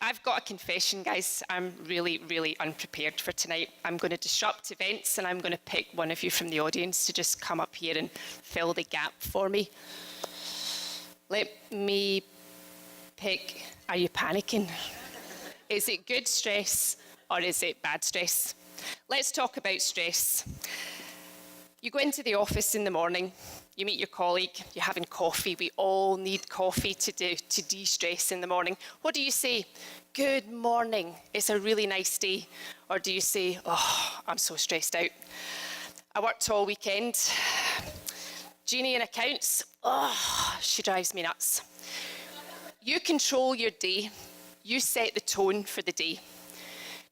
I've got a confession, guys. I'm really, really unprepared for tonight. I'm going to disrupt events and I'm going to pick one of you from the audience to just come up here and fill the gap for me. Let me pick, are you panicking? Is it good stress or is it bad stress? Let's talk about stress. You go into the office in the morning, you meet your colleague, you're having coffee. We all need coffee to de-stress in the morning. What do you say? Good morning, it's a really nice day. Or do you say, oh, I'm so stressed out. I worked all weekend. Jeannie in accounts, oh, she drives me nuts. You control your day. You set the tone for the day.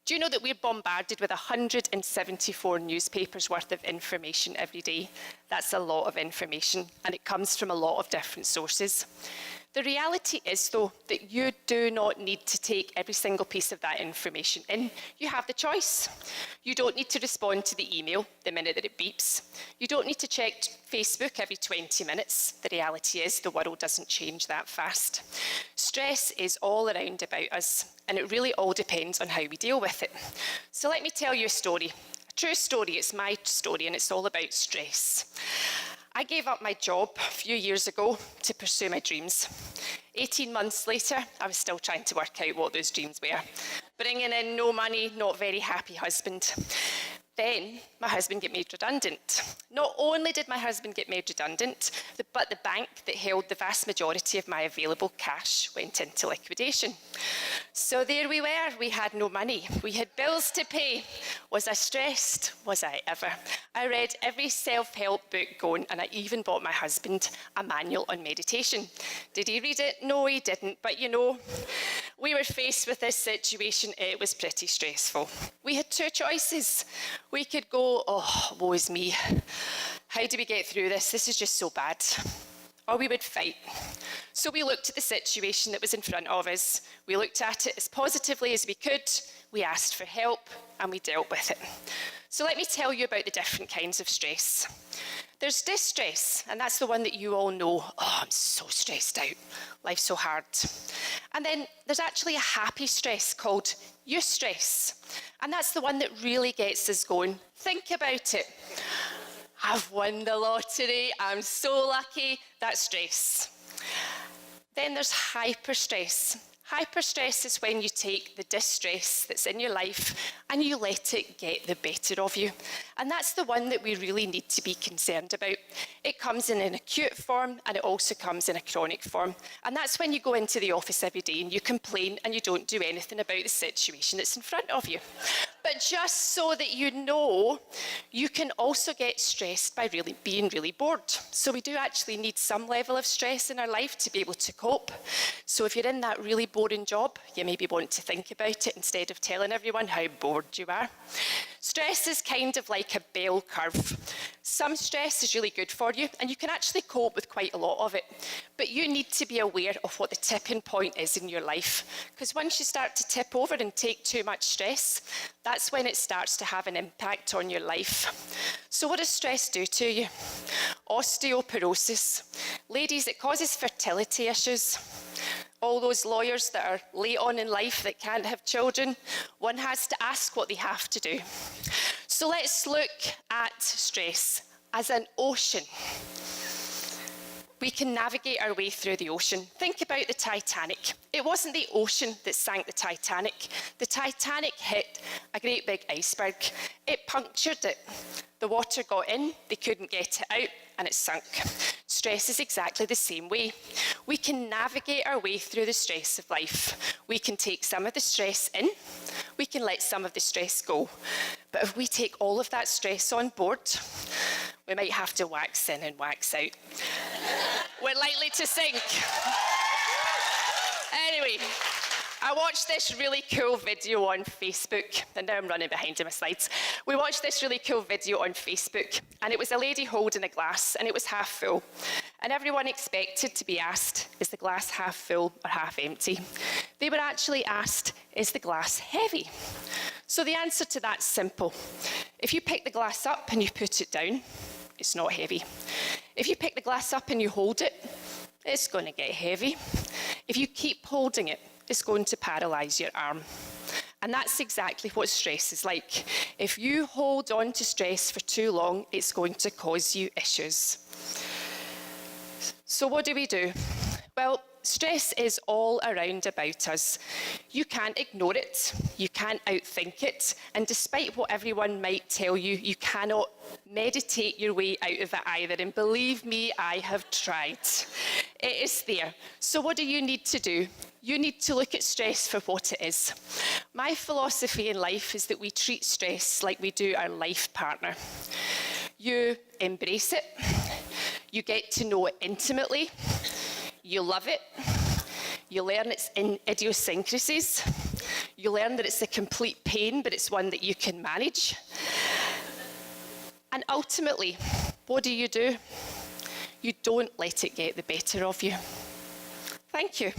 Do you know that we're bombarded with 174 newspapers worth of information every day? That's a lot of information, and it comes from a lot of different sources. The reality is, though, that you do not need to take every single piece of that information in. You have the choice. You don't need to respond to the email the minute that it beeps. You don't need to check Facebook every 20 minutes. The reality is the world doesn't change that fast. Stress is all around about us, and it really all depends on how we deal with it. So let me tell you a story. A true story. It's my story, and it's all about stress. I gave up my job a few years ago to pursue my dreams. 18 months later, I was still trying to work out what those dreams were. Bringing in no money, not very happy husband. Then my husband got made redundant. Not only did my husband get made redundant, but the bank that held the vast majority of my available cash went into liquidation. So there we were, we had no money. We had bills to pay. Was I stressed? Was I ever? I read every self-help book going, and I even bought my husband a manual on meditation. Did he read it? No, he didn't. But you know, we were faced with this situation. It was pretty stressful. We had two choices. We could go, oh, woe is me. How do we get through this? This is just so bad. Or we would fight. So we looked at the situation that was in front of us. We looked at it as positively as we could. We asked for help and we dealt with it. So let me tell you about the different kinds of stress. There's distress, and that's the one that you all know. Oh, I'm so stressed out. Life's so hard. And then there's actually a happy stress called eustress. And that's the one that really gets us going. Think about it. I've won the lottery. I'm so lucky. That's stress. Then there's hyperstress. Hyperstress is when you take the distress that's in your life and you let it get the better of you. And that's the one that we really need to be concerned about. It comes in an acute form and it also comes in a chronic form. And that's when you go into the office every day and you complain and you don't do anything about the situation that's in front of you. But just so that you know, you can also get stressed by being really bored. So we do actually need some level of stress in our life to be able to cope. So if you're in that really boring job, you maybe want to think about it instead of telling everyone how bored you are. Stress is kind of like a bell curve. Some stress is really good for you, and you can actually cope with quite a lot of it. But you need to be aware of what the tipping point is in your life. Because once you start to tip over and take too much stress, that's when it starts to have an impact on your life. So what does stress do to you? Osteoporosis. Ladies, it causes fertility issues. All those lawyers that are late on in life that can't have children, one has to ask what they have to do. So let's look at stress as an ocean. We can navigate our way through the ocean. Think about the Titanic. It wasn't the ocean that sank the Titanic. The Titanic hit a great big iceberg. It punctured it. The water got in, they couldn't get it out, and it sunk. Stress is exactly the same way. We can navigate our way through the stress of life. We can take some of the stress in, we can let some of the stress go. But if we take all of that stress on board, we might have to wax in and wax out. We're likely to sink. Anyway, I watched this really cool video on Facebook, and now I'm running behind in my slides. We watched this really cool video on Facebook, and it was a lady holding a glass, and it was half full. And everyone expected to be asked, is the glass half full or half empty? They were actually asked, is the glass heavy? So the answer to that's simple. If you pick the glass up and you put it down, it's not heavy. If you pick the glass up and you hold it, it's going to get heavy. If you keep holding it it's going to paralyze your arm. And that's exactly what stress is like. If you hold on to stress for too long, it's going to cause you issues. So what do we do? Well, stress is all around about us. You can't ignore it, you can't outthink it, and despite what everyone might tell you, you cannot meditate your way out of it either. And believe me, I have tried. It is there. So what do you need to do? You need to look at stress for what it is. My philosophy in life is that we treat stress like we do our life partner. You embrace it, you get to know it intimately, you love it, you learn its idiosyncrasies, you learn that it's a complete pain, but it's one that you can manage. And ultimately, what do? You don't let it get the better of you. Thank you.